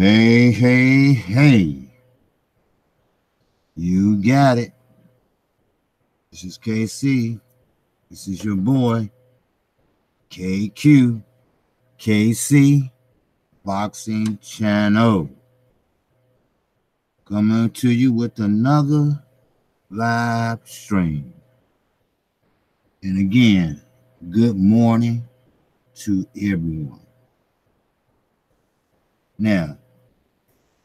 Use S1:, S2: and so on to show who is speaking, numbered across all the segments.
S1: Hey, hey, hey. You got it. This is KC. This is your boy, KQKC Boxing Channel. Coming to you with another live stream. And again, good morning to everyone. Now,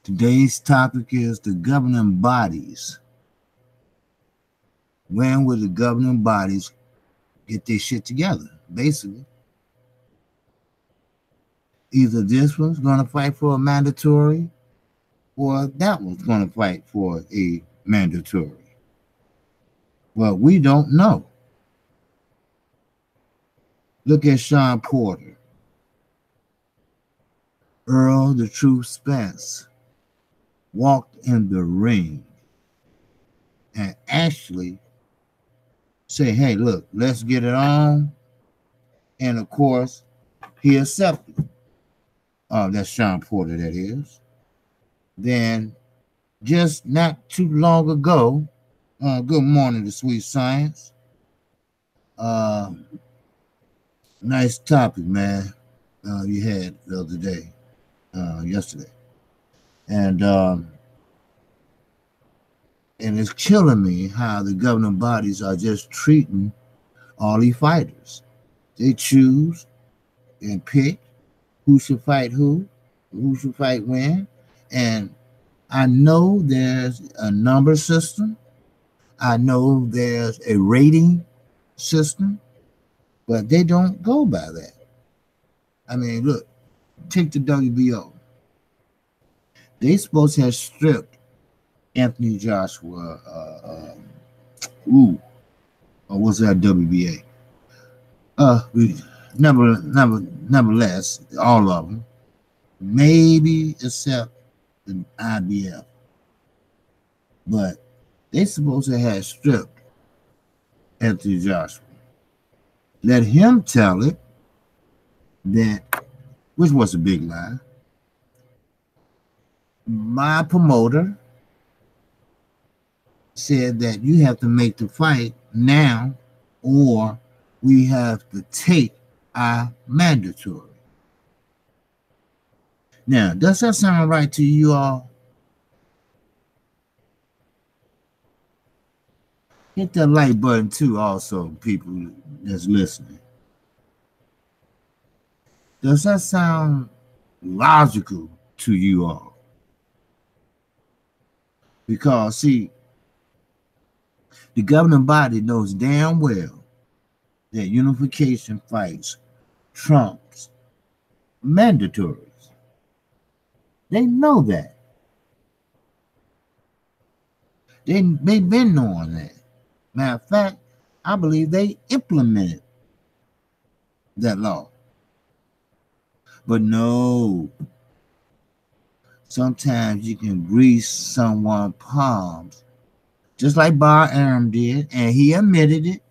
S1: today's topic is the governing bodies. When will the governing bodies get their shit together? Basically, either this one's going to fight for a mandatory or that one's going to fight for a mandatory. Well, we don't know. Look at Sean Porter, Earl the Truth Spence walked in the ring and actually say, hey, look, let's get it on. And of course, he accepted. That's Sean Porter, that is. Then, just not too long ago, good morning to Sweet Science. Nice topic, man, you had the other day, yesterday. And it's killing me how the governing bodies are just treating all these fighters. They choose and pick who should fight who should fight when. And I know there's a number system. I know there's a rating system, but they don't go by that. I mean, look, take the WBO. They supposed to have stripped Anthony Joshua, or was that WBA? Nevertheless, all of them, maybe except the IBF, but they supposed to have stripped Anthony Joshua. Let him tell it that, which was a big lie. My promoter said that you have to make the fight now or we have to take our mandatory. Now, does that sound right to you all? Hit that like button too also, people that's listening. Does that sound logical to you all? Because, see, the governing body knows damn well that unification fights trumps mandatories. They know that. They've been knowing that. Matter of fact, I believe they implemented that law. But no, sometimes you can grease someone's palms, just like Bob Arum did, and he admitted it,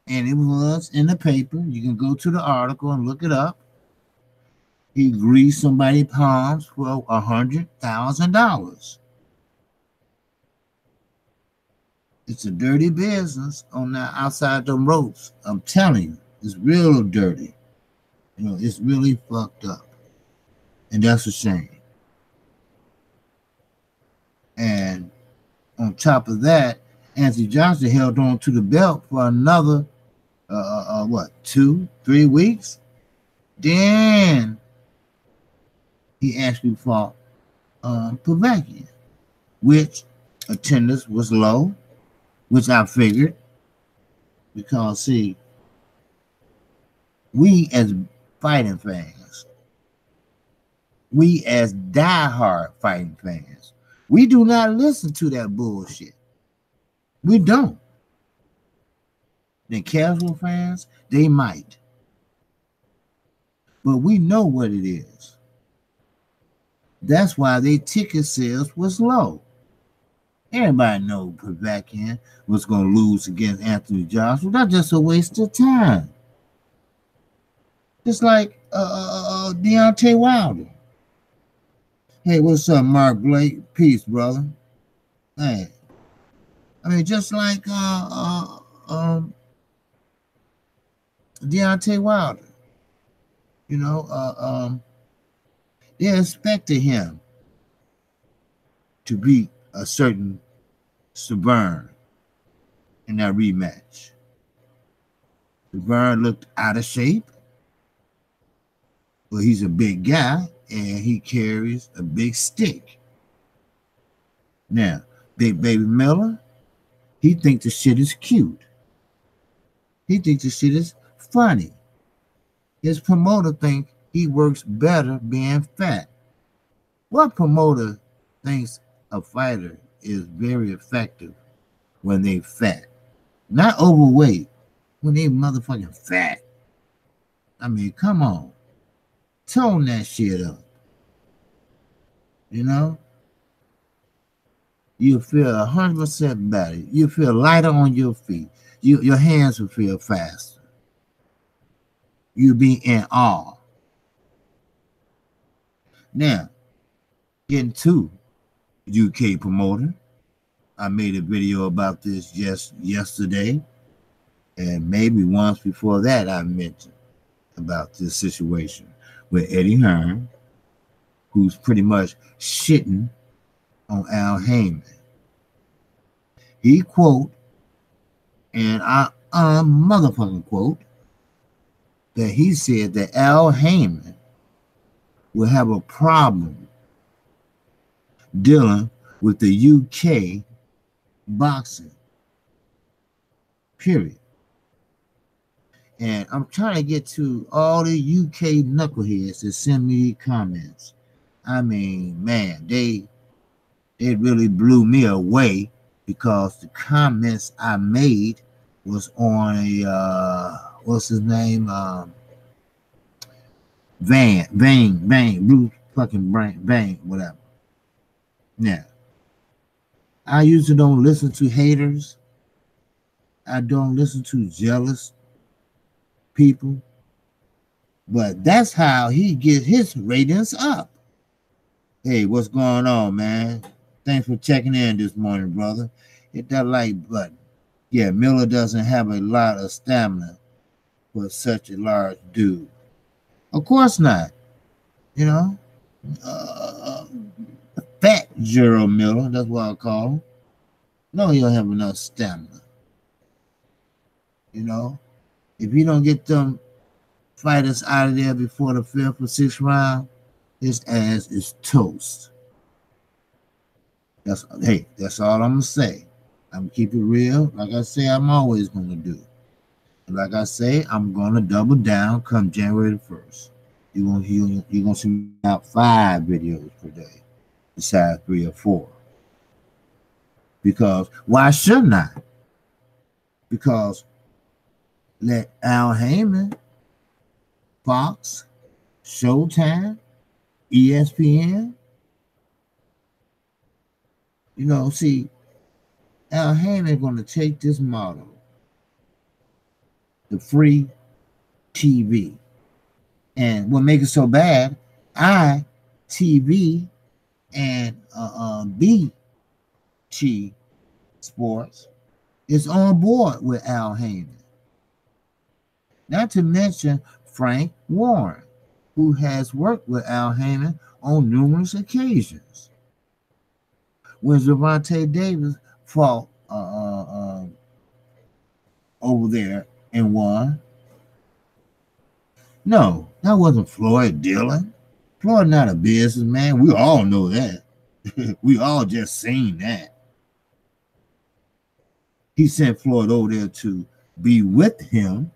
S1: and it was in the paper. You can go to the article and look it up. He greased somebody's palms for $100,000. It's a dirty business on the outside them ropes. I'm telling you, it's real dirty. You know, it's really fucked up. And that's a shame. And on top of that, Anthony Johnson held on to the belt for another, 2-3 weeks? Then he actually fought Povetkin, which attendance was low, which I figured, because, see, we as fighting fans, we as diehard fighting fans, we do not listen to that bullshit. We don't. The casual fans, they might. But we know what it is. That's why their ticket sales was low. Everybody knows Povetkin was going to lose against Anthony Joshua. That's just a waste of time. Just like Deontay Wilder. Hey, what's up, Mark Blake? Peace, brother. Hey, I mean, just like Deontay Wilder, you know, they expected him to beat a certain Severn in that rematch. Severn looked out of shape, but he's a big guy and he carries a big stick. Now, Big Baby Miller, he thinks the shit is cute. He thinks the shit is funny. His promoter thinks he works better being fat. What promoter thinks a fighter is very effective when they fat? Not overweight, when they motherfucking fat. I mean, come on. Tone that shit up. You know? You feel 100% better. You feel lighter on your feet. Your hands will feel faster. You'll be in awe. Now, getting to UK promoter. I made a video about this just yesterday, and maybe once before that I mentioned about this situation with Eddie Hearn, who's pretty much shitting on Al Heyman. He quote, and I motherfucking quote, that he said that Al Heyman will have a problem dealing with the UK boxing, period. And I'm trying to get to all the UK knuckleheads that send me comments. I mean, man, they really blew me away because the comments I made was on a what's his name? Blue fucking Bang, whatever. Now, I usually don't listen to haters. I don't listen to jealous people. But that's how he gets his ratings up. Hey, what's going on, man? Thanks for checking in this morning, brother. Hit that like button. Yeah, Miller doesn't have a lot of stamina for such a large dude. Of course not. You know? Fat Gerald Miller, that's what I call him. No, he don't have enough stamina. You know? If you don't get them fighters out of there before the 5th or 6th round, his ass is toast. That's all I'm gonna say. I'm gonna keep it real. Like I say, I'm always gonna do. And like I say, I'm gonna double down come January the 1st. You're gonna see me out 5 videos per day, besides 3 or 4. Because why shouldn't I? Because let Al Heyman, Fox, Showtime, ESPN, see, Al Heyman going to take this model, the free TV. And what makes it so bad, ITV and BT Sports is on board with Al Heyman. Not to mention Frank Warren, who has worked with Al Heyman on numerous occasions. When Gervonta Davis fought over there and won, no, that wasn't Floyd Dillon. Floyd not a businessman. We all know that. We all just seen that. He sent Floyd over there to be with him,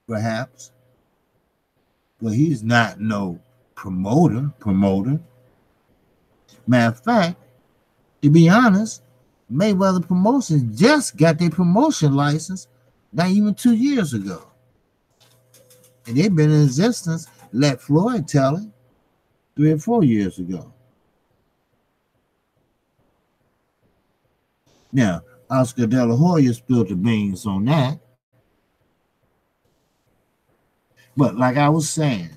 S1: perhaps, but he's not no promoter. Matter of fact, to be honest, Mayweather Promotions just got their promotion license not even 2 years ago. And they've been in existence, let Floyd tell it, 3 or 4 years ago. Now, Oscar De La Hoya spilled the beans on that. But like I was saying,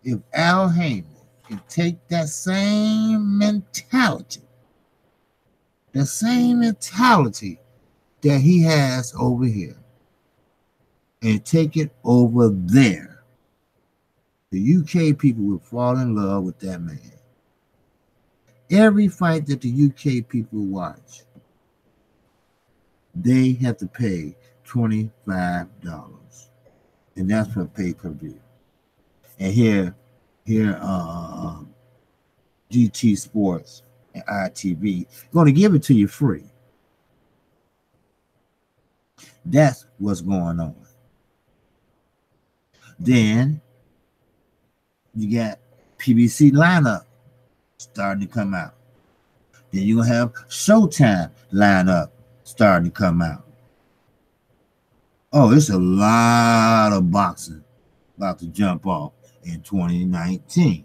S1: if Al Heyman can take that same mentality that he has over here and take it over there. The UK people will fall in love with that man. Every fight that the UK people watch, they have to pay $25. And that's for pay-per-view. And here, GT Sports and ITV going to give it to you free. That's what's going on. Then you got PBC lineup starting to come out. Then you're going to have Showtime lineup starting to come out. Oh, it's a lot of boxing about to jump off in 2019.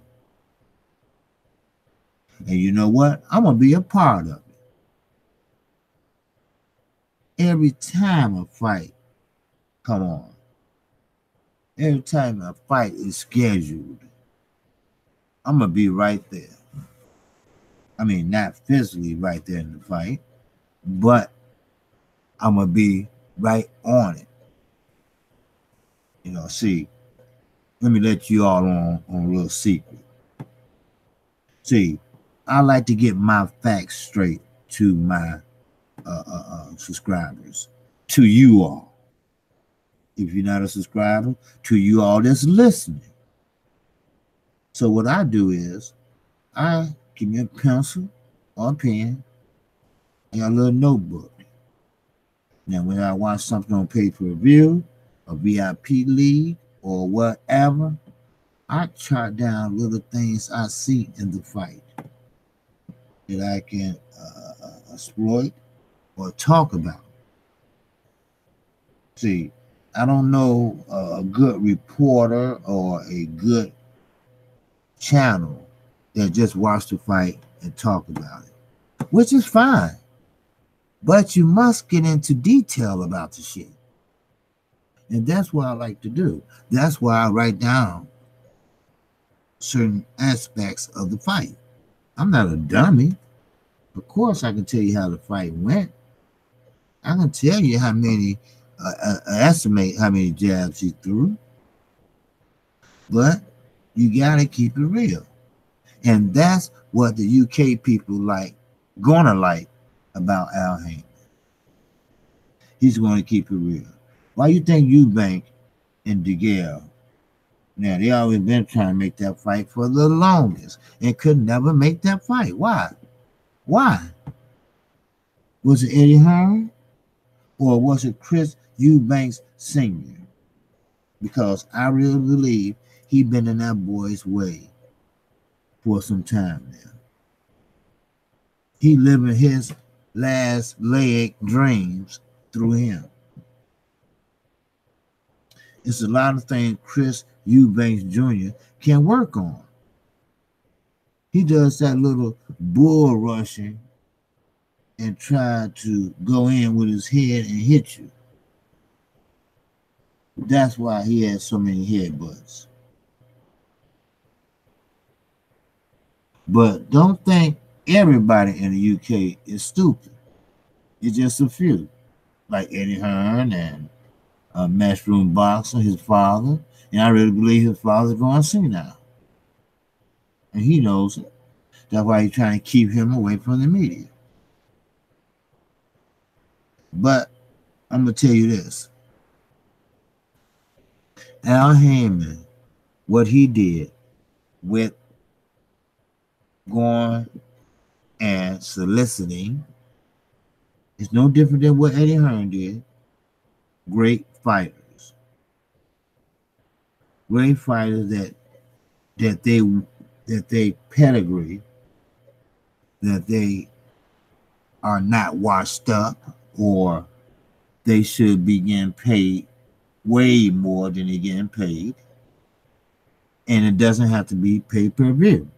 S1: And you know what? I'm going to be a part of it. Every time a fight come on, every time a fight is scheduled, I'm going to be right there. I mean, not physically right there in the fight, but I'm going to be right on it. You know, see, let me let you all on a little secret. See, I like to get my facts straight to my subscribers, to you all. If you're not a subscriber, to you all that's listening. So what I do is, I give me a pencil or a pen and a little notebook. Now, when I watch something on pay-per-view, a VIP league, or whatever, I chart down little things I see in the fight that I can exploit or talk about. See, I don't know a good reporter or a good channel that just watch the fight and talk about it, which is fine. But you must get into detail about the shit. And that's what I like to do. That's why I write down certain aspects of the fight. I'm not a dummy. Of course, I can tell you how the fight went. I can tell you how many, estimate how many jabs he threw. But you got to keep it real. And that's what the UK people gonna like about Al Haymon. He's going to keep it real. Why you think Eubank and DeGale, now they always been trying to make that fight for the longest and could never make that fight. Why? Was it Eddie Hearn or was it Chris Eubanks Sr.? Because I really believe he been in that boy's way for some time now. He living his last leg dreams through him. It's a lot of things Chris Eubanks Jr. can work on. He does that little bull rushing and try to go in with his head and hit you. That's why he has so many headbutts. But don't think everybody in the UK is stupid. It's just a few, like Eddie Hearn and Matchroom Boxer, his father. And I really believe his father's going to see now. And he knows it. That's why he's trying to keep him away from the media. But I'm going to tell you this. Al Haymon, what he did with going and soliciting is no different than what Eddie Hearn did. Great fighters. Great fighters that they pedigree, that they are not washed up, or they should be getting paid way more than they're getting paid. And it doesn't have to be pay-per-view.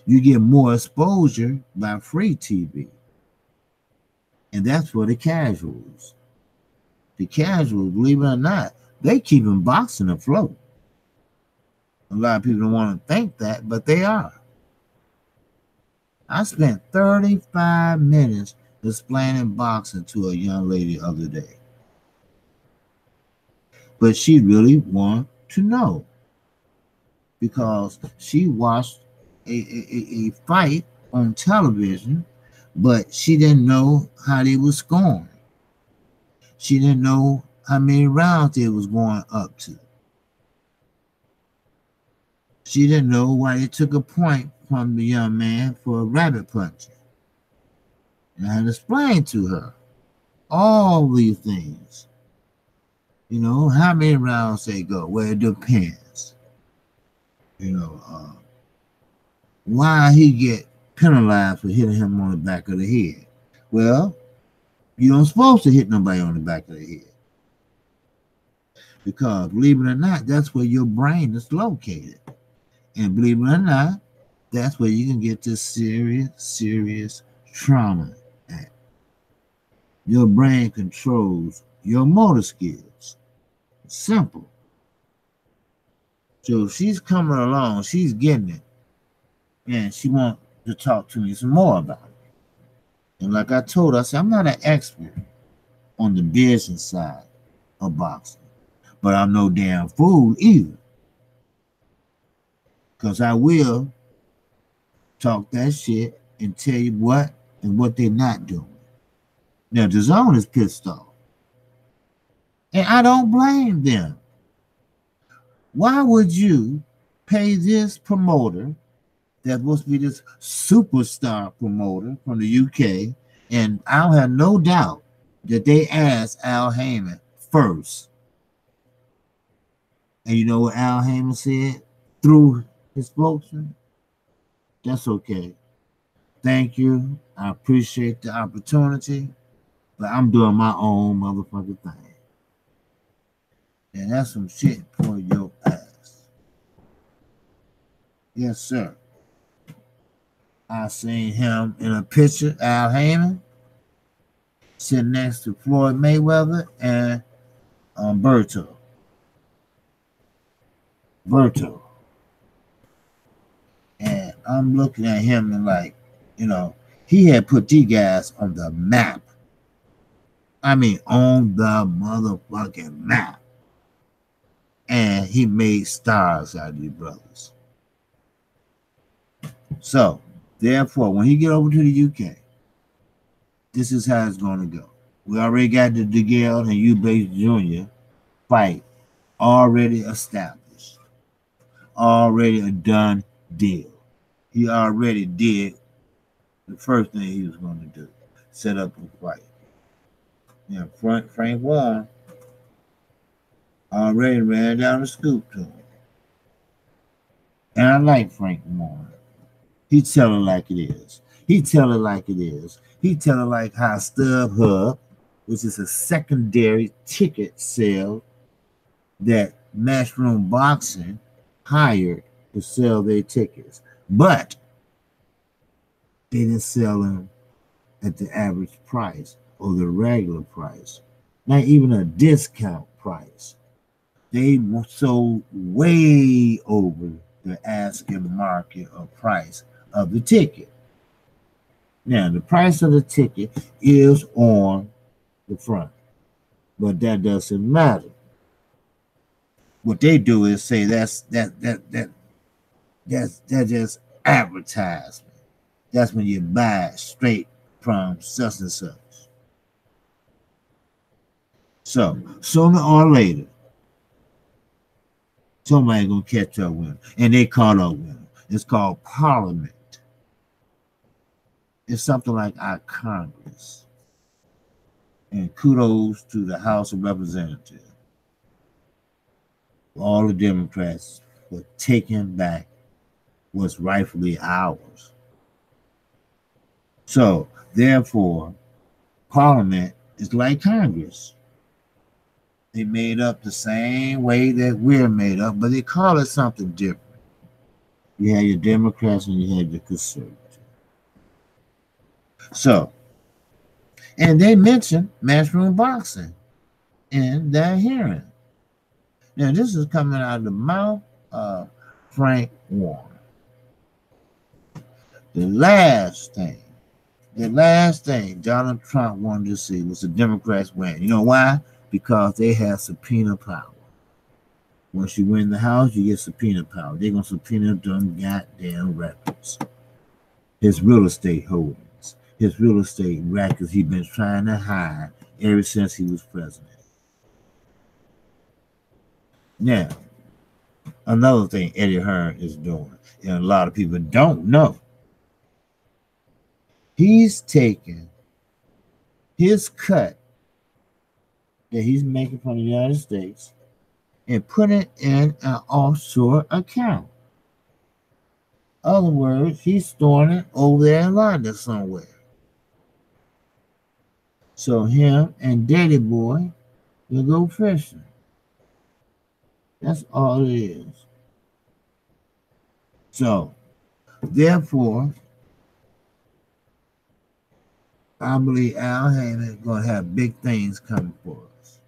S1: You get more exposure by free TV. And that's for the casuals. The casuals, believe it or not, they keep boxing afloat. A lot of people don't want to think that, but they are. I spent 35 minutes explaining boxing to a young lady the other day. But she really wanted to know because she watched a fight on television, but she didn't know how they was scoring. She didn't know how many rounds they was going up to. She didn't know why they took a point from the young man for a rabbit punch. And I had to explain to her all these things. You know, how many rounds they go? Well, it depends. You know, why he get penalized for hitting him on the back of the head? Well, you don't supposed to hit nobody on the back of the head. Because believe it or not, that's where your brain is located. And believe it or not, that's where you can get this serious trauma at. Your brain controls your motor skills. It's simple. So she's coming along, she's getting it. And she wants to talk to me some more about it. And like I told her, I said, I'm not an expert on the business side of boxing. But I'm no damn fool either. Because I will talk that shit and tell you what and what they're not doing. Now, the zone is pissed off. And I don't blame them. Why would you pay this promoter that's supposed to be this superstar promoter from the UK? And I'll have no doubt that they asked Al Heyman first. And you know what Al Heyman said through his spokesman? That's okay. Thank you. I appreciate the opportunity, but I'm doing my own motherfucking thing. And that's some shit for your ass. Yes, sir. I seen him in a picture, Al Heyman, sitting next to Floyd Mayweather and Berto. And I'm looking at him and like, you know, he had put these guys on the map. I mean, on the motherfucking map. And he made stars out of these brothers. So, therefore, when he get over to the UK, this is how it's going to go. We already got the DeGale and Eubanks Jr. fight already established. Already a done deal. He already did the first thing he was going to do. Set up a fight. Yeah, Frank Warren already ran down the scoop to him. And I like Frank Warren. He tell it like it is. He tell it like it is. He tell it like how StubHub, which is a secondary ticket sale that Matchroom Boxing hired to sell their tickets. But they didn't sell them at the average price or the regular price. Not even a discount price. They sold way over the asking market or price of the ticket. Now, the price of the ticket is on the front, but that doesn't matter. What they do is say that's just advertisement. That's when you buy it straight from such and such. So sooner or later, somebody gonna catch up with them, and they caught up with them. It's called Parliament. It's something like our Congress. And kudos to the House of Representatives, all the Democrats for taking back what's rightfully ours. So, therefore, Parliament is like Congress. They made up the same way that we're made up, but they call it something different. You have your Democrats and you have your conservatives. So, and they mentioned Matchroom Boxing in that hearing. Now, this is coming out of the mouth of Frank Warren. The last thing Donald Trump wanted to see was the Democrats win. You know why? Because they have subpoena power. Once you win the House, you get subpoena power. They're going to subpoena them goddamn records. His real estate holdings, his real estate records he's been trying to hide ever since he was president. Now, another thing Eddie Hearn is doing, and a lot of people don't know, he's taking his cut that he's making from the United States and putting it in an offshore account. In other words, he's storing it over there in London somewhere. So him and Daddy Boy will go fishing. That's all it is. So, therefore, I believe Al Haymon is going to have big things coming for us.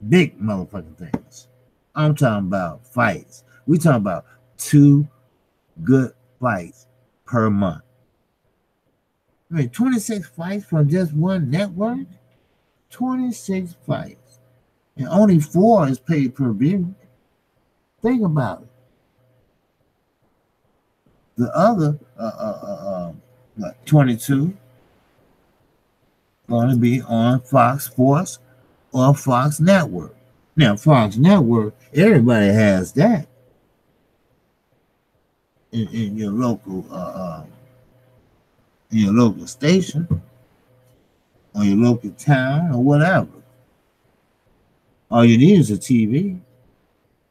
S1: Big motherfucking things. I'm talking about fights. We talking about 2 good fights per month. I mean, 26 fights from just one network? 26 fights. And only 4 is paid per view. Think about it. The other 22 going to be on Fox Sports or Fox Network. Now, Fox Network, everybody has that in your local station or your local town or whatever. All you need is a TV,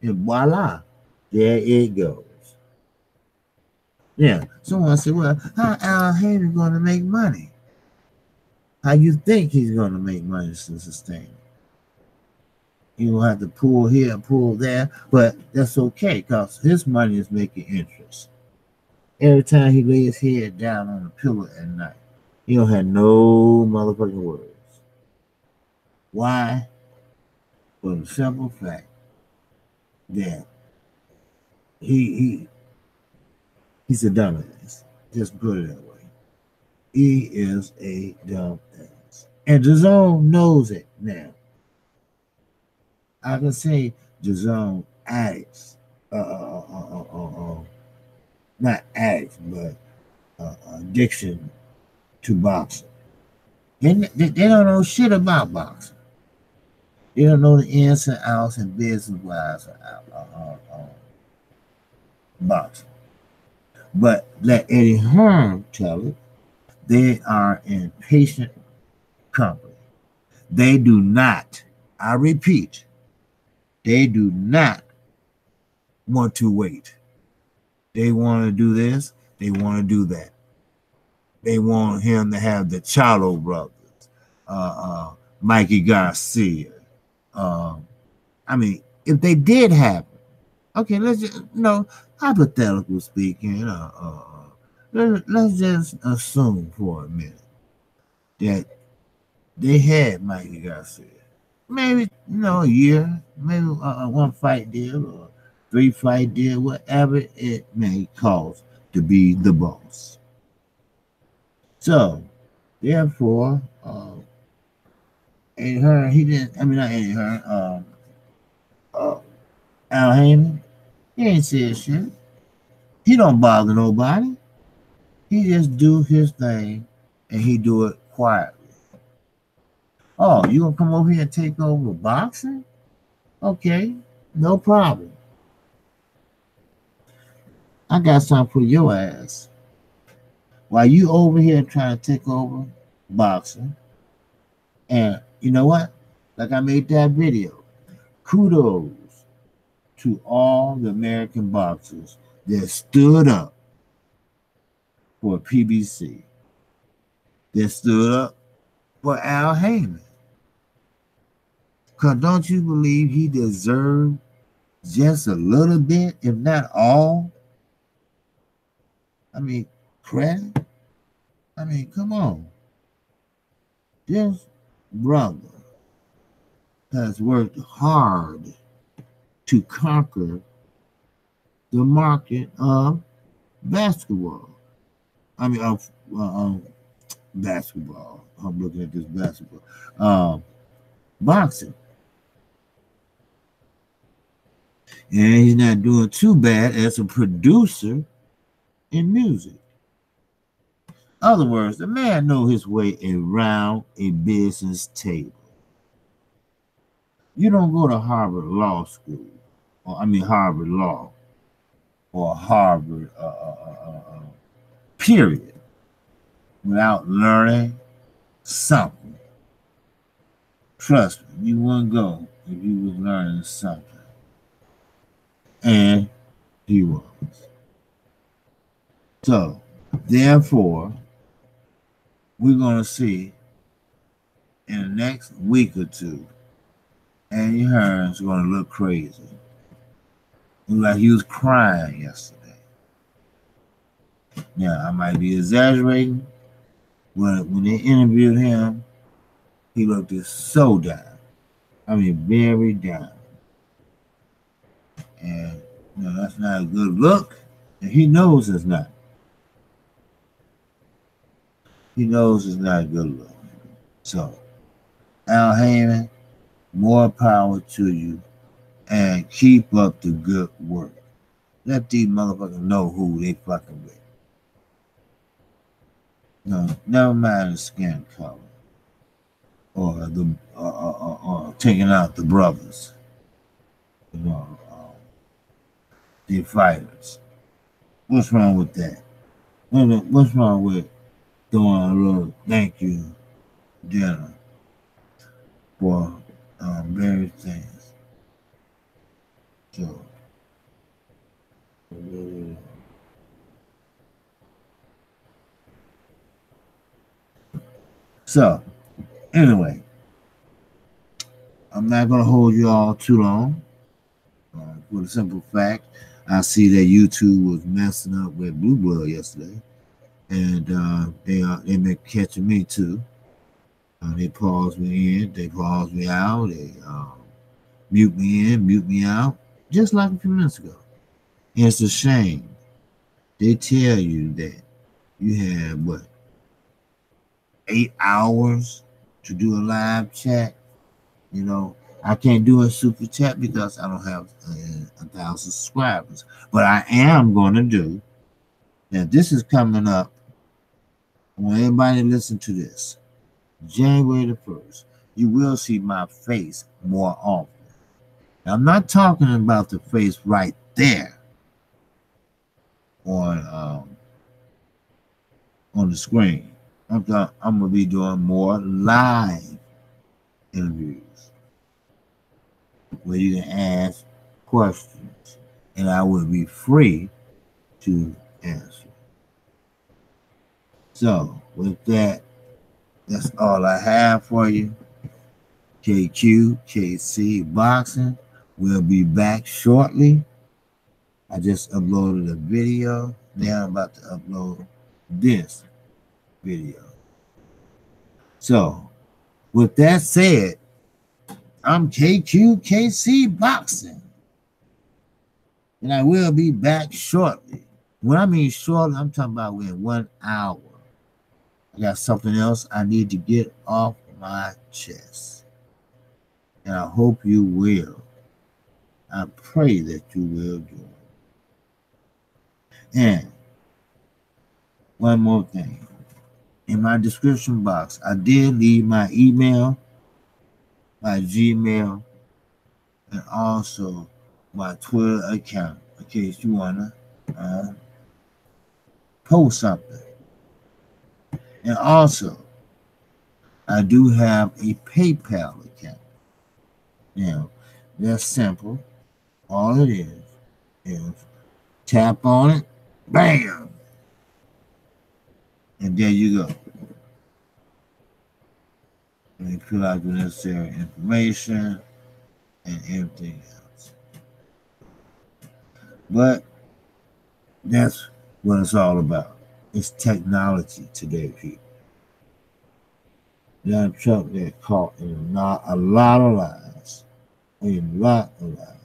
S1: and voila, there it goes. Yeah, someone said, well, how Al Haymon going to make money? How you think he's going to make money to sustain it? You will have to pull here and pull there, but that's okay because his money is making interest. Every time he lays his head down on the pillow at night, he don't have no motherfucking words. Why? For the simple fact that he's a dumbass. Just put it that way. He is a dumbass. And DAZN knows it now. I can say DAZN addicts, not addicts, but addiction to boxing. They don't know shit about boxing. They don't know the ins and outs and business wise of boxing. But let Eddie Hearn tell it, they are in patient company. They do not, I repeat, they do not want to wait. They want to do this, they want to do that. They want him to have the Charlo brothers, Mikey Garcia. I mean, if they did happen, okay, let's just, hypothetical speaking, let's just assume for a minute that they had Mikey Garcia. Maybe, a year, maybe a 1 fight deal or 3 fight deal, whatever it may cost to be the boss. So, therefore, Eddie Hearn, not Eddie Hearn, Al Haymon, he ain't said shit. He don't bother nobody. He just do his thing and he do it quietly. Oh, you gonna come over here and take over boxing? Okay, no problem. I got something for your ass. While you over here trying to take over boxing, and you know what? Like I made that video. Kudos to all the American boxers that stood up for PBC. That stood up for Al Haymon. Because don't you believe he deserved just a little bit, if not all? Credit? Come on. This brother has worked hard to conquer the market of basketball. I mean, of basketball. I'm looking at this basketball. Boxing. And he's not doing too bad as a producer in music. In other words, the man knows his way around a business table. You don't go to Harvard Law School, or I mean Harvard Law, or Harvard, period, without learning something. Trust me, you wouldn't go if you was learning something. And he was. So, therefore, we're going to see in the next week or two, Andy Hearn's going to look crazy. Look like he was crying yesterday. Now, I might be exaggerating. When they interviewed him, he looked so down. I mean, very down. And that's not a good look. And he knows it's not. He knows it's not a good look. So, Al Heyman, more power to you. And keep up the good work. Let these motherfuckers know who they fucking with. No, never mind the skin color. Or the taking out the brothers. The fighters. What's wrong with that? What's wrong with doing a little thank you dinner for various things? So, anyway, I'm not going to hold you all too long. For the simple fact, I see that YouTube was messing up with Blue Blood yesterday, and they've been catching me too. They pause me in, they pause me out, they mute me in, mute me out, just like a few minutes ago. And it's a shame. They tell you that you have, 8 hours to do a live chat. I can't do a super chat because I don't have 1,000 subscribers. But I am going to do. Now, this is coming up. I want everybody to listen to this. January the 1st, you will see my face more often. Now, I'm not talking about the face right there on the screen. I'm going to be doing more live interviews where you can ask questions and I will be free to answer. So, with that, that's all I have for you. KQKC Boxing will be back shortly. I just uploaded a video. Now I'm about to upload this video. So, with that said, I'm KQKC Boxing. And I will be back shortly. When I mean shortly, I'm talking about within 1 hour. I got something else I need to get off my chest. And I hope you will. I pray that you will do it. And one more thing. In my description box, I did leave my email, my Gmail, and also my Twitter account in case you want to post something. And also, I do have a PayPal account. Now, that's simple. All it is tap on it, bam, and there you go. And you fill out the necessary information and everything else. But that's what it's all about. It's technology today, people. That truck got caught in a lot of lies. A lot of lies.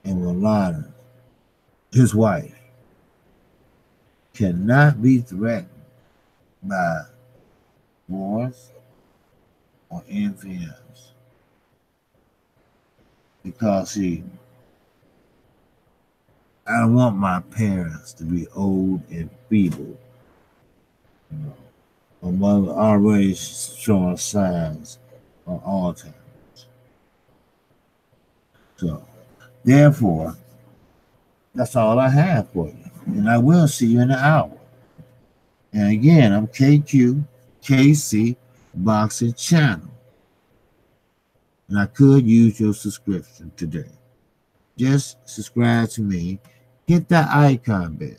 S1: And we're lying. his wife cannot be threatened by wars or anything else. Because, see, I don't want my parents to be old and feeble. You know, my mother already showing signs of Alzheimer's. So, therefore, that's all I have for you. And I will see you in an hour. And again, I'm KQKC Boxing Channel. And I could use your subscription today. Just subscribe to me. Hit that icon bell.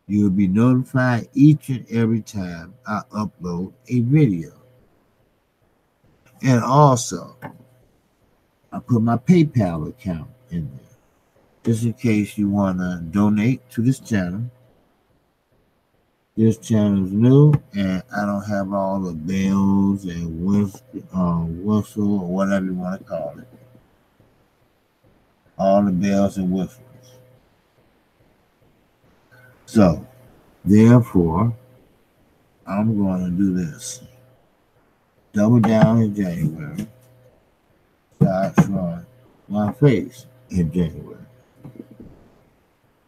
S1: You will be notified each and every time I upload a video. And also, I put my PayPal account in there, just in case you want to donate to this channel. This channel is new, and I don't have all the bells and whistle or whatever you want to call it. All the bells and whistles. So, therefore, I'm going to do this. Double down in January. Start showing my face in January.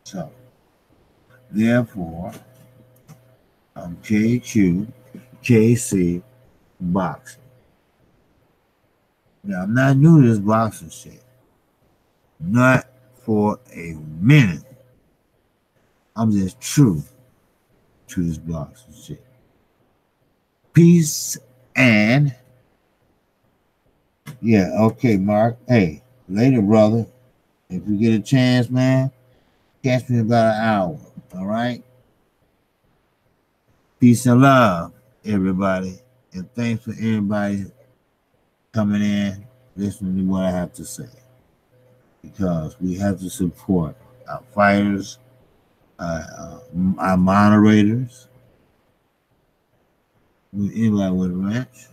S1: So, therefore, I'm KQKC Boxing. Now, I'm not new to this boxing shit. Not for a minute. I'm just true to this boxing shit. Peace and yeah, okay, Mark. Hey, later, brother. If you get a chance, man, catch me in about an hour. All right? Peace and love, everybody. And thanks for everybody coming in, listening to what I have to say. Because we have to support our fighters, our moderators, anybody with a wrench.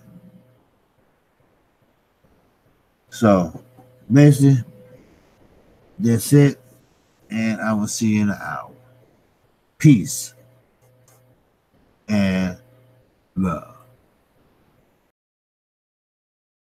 S1: So, basically, that's it. And I will see you in an hour. Peace and love.